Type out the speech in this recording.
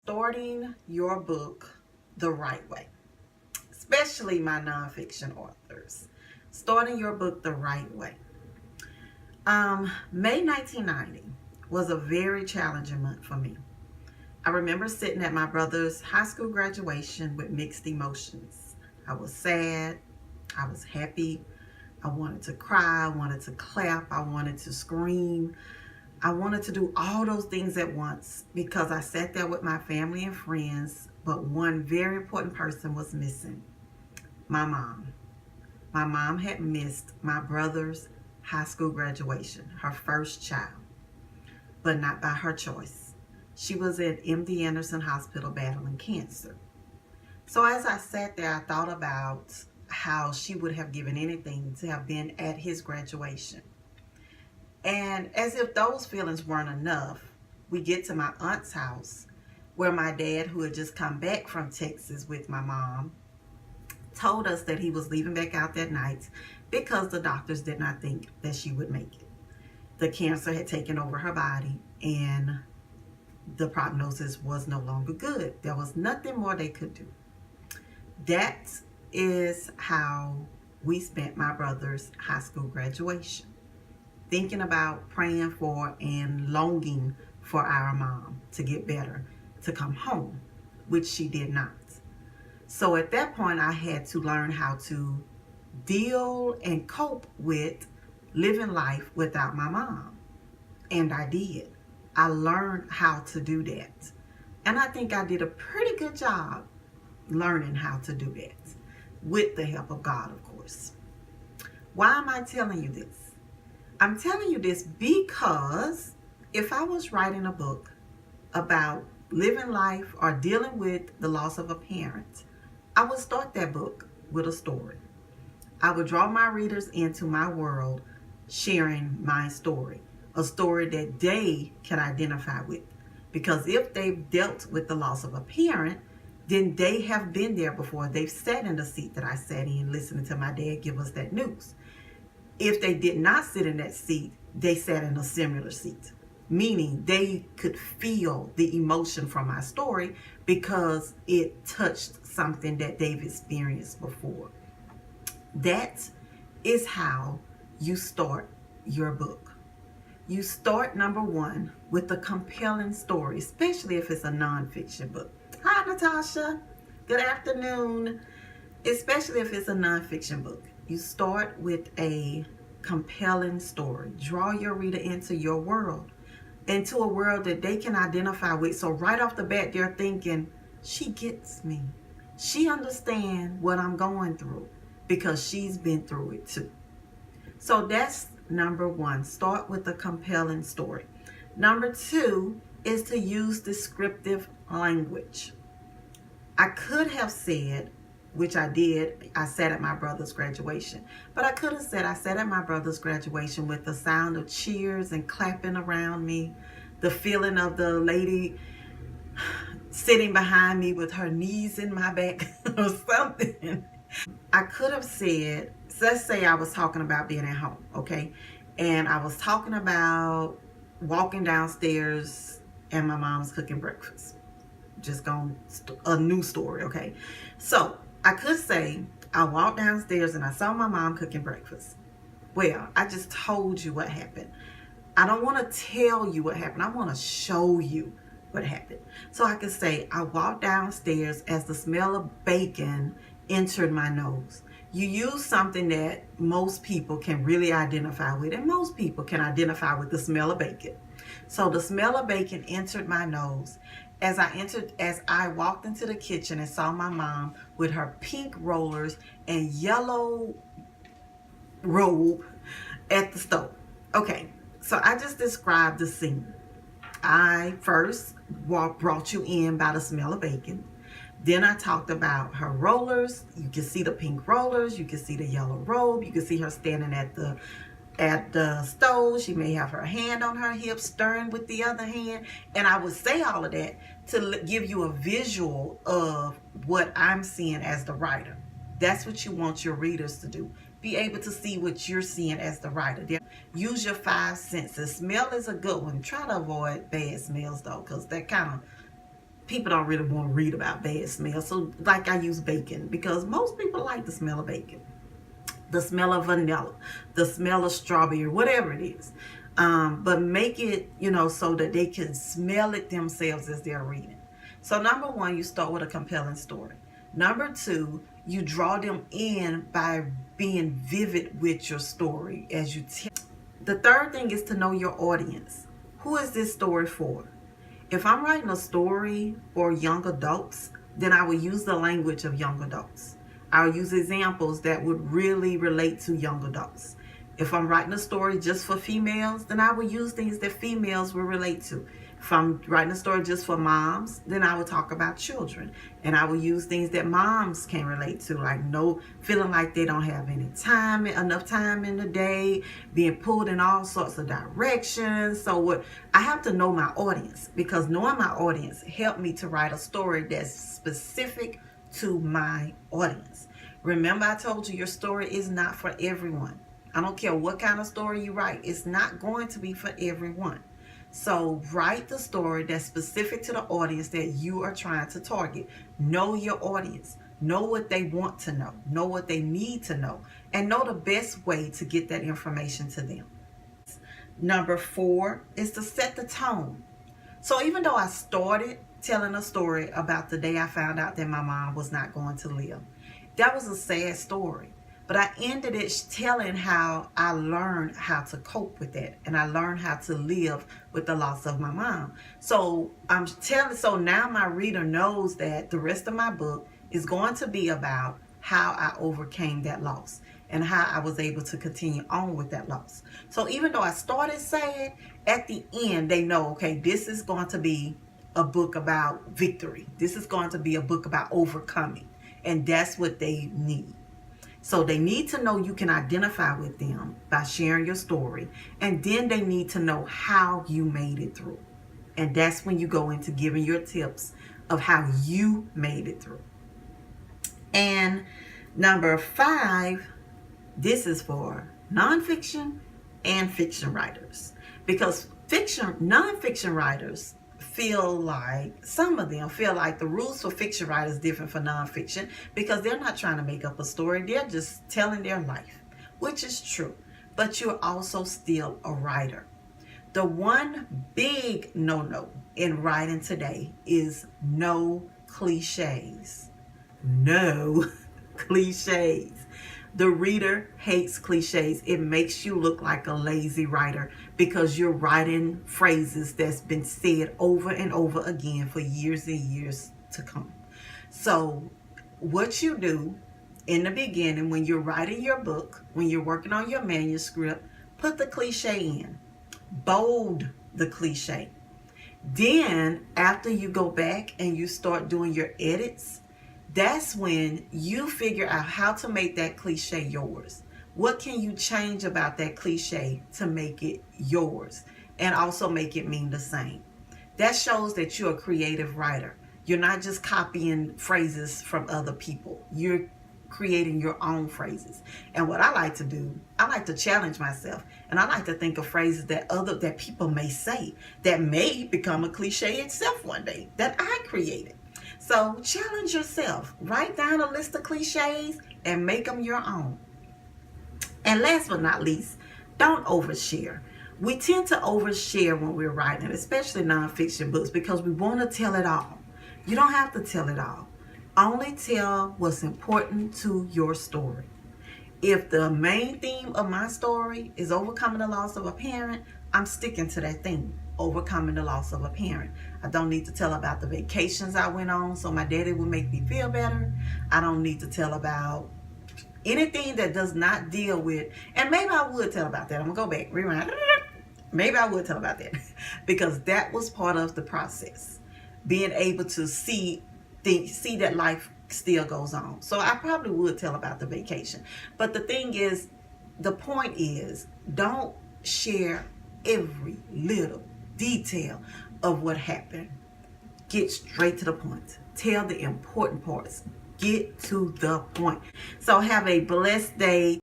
Starting your book the right way, especially my nonfiction authors. Starting your book the right way. May 1990 was a very challenging month for me. I remember sitting at my brother's high school graduation with mixed emotions. I was sad, I was happy, I wanted to cry, I wanted to clap, I wanted to scream. I wanted to do all those things at once because I sat there with my family and friends, but one very important person was missing: my mom. My mom had missed my brother's high school graduation, her first child, but not by her choice. She was at MD Anderson Hospital battling cancer. So as I sat there, I thought about how she would have given anything to have been at his graduation. And as if those feelings weren't enough, we get to my aunt's house where my dad, who had just come back from Texas with my mom, told us that he was leaving back out that night because the doctors did not think that she would make it. The cancer had taken over her body and the prognosis was no longer good. There was nothing more they could do. That is how we spent my brother's high school graduation, thinking about, praying for, and longing for our mom to get better, to come home, which she did not. So at that point, I had to learn how to deal and cope with living life without my mom. And I did. I learned how to do that. And I think I did a pretty good job learning how to do that, with the help of God, of course. Why am I telling you this? I'm telling you this because if I was writing a book about living life or dealing with the loss of a parent, I would start that book with a story. I would draw my readers into my world, sharing my story, a story that they can identify with. Because if they've dealt with the loss of a parent, then they have been there before. They've sat in the seat that I sat in, listening to my dad give us that news. If they did not sit in that seat, they sat in a similar seat, meaning they could feel the emotion from my story because it touched something that they've experienced before. That is how you start your book. You start, number one, with a compelling story, especially if it's a nonfiction book. Hi, Natasha. Good afternoon. Especially if it's a nonfiction book. You start with a compelling story. Draw your reader into your world, into a world that they can identify with. So right off the bat, they're thinking, she gets me. She understands what I'm going through because she's been through it too. So that's number one. Start with a compelling story. Number two is to use descriptive language. I could have said, which I did, I sat at my brother's graduation. But I could have said I sat at my brother's graduation with the sound of cheers and clapping around me, the feeling of the lady sitting behind me with her knees in my back or something. I could have said, let's say I was talking about being at home, okay? And I was talking about walking downstairs and my mom's cooking breakfast. Just going, a new story, okay? So I could say, I walked downstairs and I saw my mom cooking breakfast. Well, I just told you what happened. I don't want to tell you what happened. I want to show you what happened. So I could say, I walked downstairs as the smell of bacon entered my nose. You use something that most people can really identify with, and most people can identify with the smell of bacon. So the smell of bacon entered my nose as I walked into the kitchen and saw my mom with her pink rollers and yellow robe at the stove. Okay, so I just described the scene. I first brought you in by the smell of bacon. Then I talked about her rollers. You can see the pink rollers. You can see the yellow robe. You can see her standing at the stove. She may have her hand on her hip, stirring with the other hand. And I would say all of that to give you a visual of what I'm seeing as the writer. That's what you want your readers to do. Be able to see what you're seeing as the writer. Use your five senses. Smell is a good one. Try to avoid bad smells though, because that kind of people don't really want to read about bad smell. So like I use bacon because most people like the smell of bacon, the smell of vanilla, the smell of strawberry, whatever it is. But make it, so that they can smell it themselves as they're reading. So number one, you start with a compelling story. Number two, you draw them in by being vivid with your story as you tell. The third thing is to know your audience. Who is this story for? If I'm writing a story for young adults, then I will use the language of young adults. I'll use examples that would really relate to young adults. If I'm writing a story just for females, then I will use things that females will relate to. If I'm writing a story just for moms, then I will talk about children. And I will use things that moms can relate to, like feeling like they don't have enough time in the day, being pulled in all sorts of directions. So I have to know my audience, because knowing my audience helped me to write a story that's specific to my audience. Remember, I told you your story is not for everyone. I don't care what kind of story you write. It's not going to be for everyone. So write the story that's specific to the audience that you are trying to target. Know your audience. Know what they want to know. Know what they need to know. And know the best way to get that information to them. Number 4 is to set the tone. So even though I started telling a story about the day I found out that my mom was not going to live, that was a sad story. But I ended it telling how I learned how to cope with that, and I learned how to live with the loss of my mom. So so now my reader knows that the rest of my book is going to be about how I overcame that loss and how I was able to continue on with that loss. So even though I started sad, at the end they know, okay, this is going to be a book about victory. This is going to be a book about overcoming, and that's what they need. So they need to know you can identify with them by sharing your story. And then they need to know how you made it through. And that's when you go into giving your tips of how you made it through. And number 5, this is for nonfiction and fiction writers. Because nonfiction writers some of them feel like the rules for fiction writers different for nonfiction, because they're not trying to make up a story. They're just telling their life, which is true. But you're also still a writer. The one big no-no in writing today is no cliches. No cliches. The reader hates cliches. It makes you look like a lazy writer because you're writing phrases that's been said over and over again for years and years to come. So what you do in the beginning when you're writing your book, when you're working on your manuscript, put the cliche in. Bold the cliche. Then after you go back and you start doing your edits, that's when you figure out how to make that cliche yours. What can you change about that cliche to make it yours and also make it mean the same? That shows that you're a creative writer. You're not just copying phrases from other people. You're creating your own phrases. And what I like to do, I like to challenge myself, and I like to think of phrases that people may say that may become a cliche itself one day that I created. So challenge yourself. Write down a list of cliches and make them your own. And last but not least, don't overshare. We tend to overshare when we're writing, especially nonfiction books, because we want to tell it all. You don't have to tell it all. Only tell what's important to your story. If the main theme of my story is overcoming the loss of a parent, I'm sticking to that theme, overcoming the loss of a parent. I don't need to tell about the vacations I went on so my daddy would make me feel better. I don't need to tell about anything that does not deal with, and maybe I would tell about that. I'm gonna go back, rewind. Maybe I would tell about that because that was part of the process. Being able to see that life still goes on. So I probably would tell about the vacation. But the thing is, the point is, don't share every little detail of what happened. Get straight to the point. Tell the important parts. Get to the point. So have a blessed day.